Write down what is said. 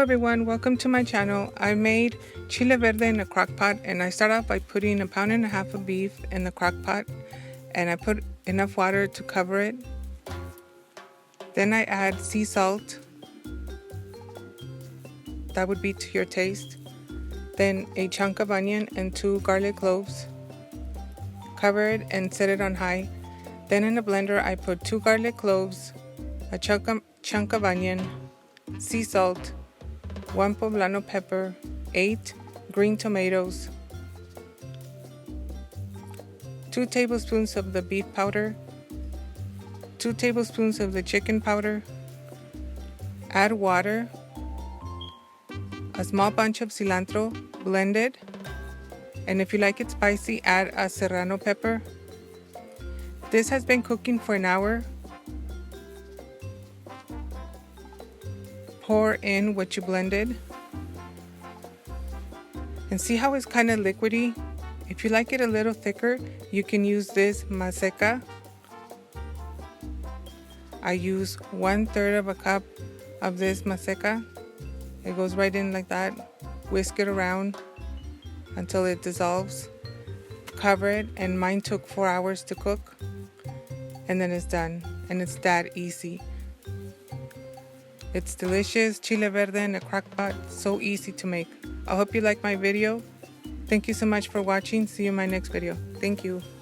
everyone, welcome to my channel. I made Chile Verde in a crock pot, and I start off by putting 1.5 pounds of beef in the crock pot, and I put enough water to cover it. Then I add sea salt, that would be to your taste. Then a chunk of onion and 2 garlic cloves. Cover it and set it on high. Then in a blender I put 2 garlic cloves, a chunk of onion, sea salt, 1 poblano pepper, 8 green tomatoes, 2 tablespoons of the beef powder, 2 tablespoons of the chicken powder. Add water, a small bunch of cilantro, blended, and if you like it spicy, add a serrano pepper. This has been cooking for an hour. Pour in what you blended and see how it's kind of liquidy. If you like it a little thicker, you can use this maseca. I use 1/3 of a cup of this maseca. It goes right in like that. Whisk it around until it dissolves. Cover it, and mine took 4 hours to cook, and then it's done, and it's that easy. It's delicious, Chile Verde in a crock pot, so easy to make. I hope you like my video. Thank you so much for watching. See you in my next video. Thank you.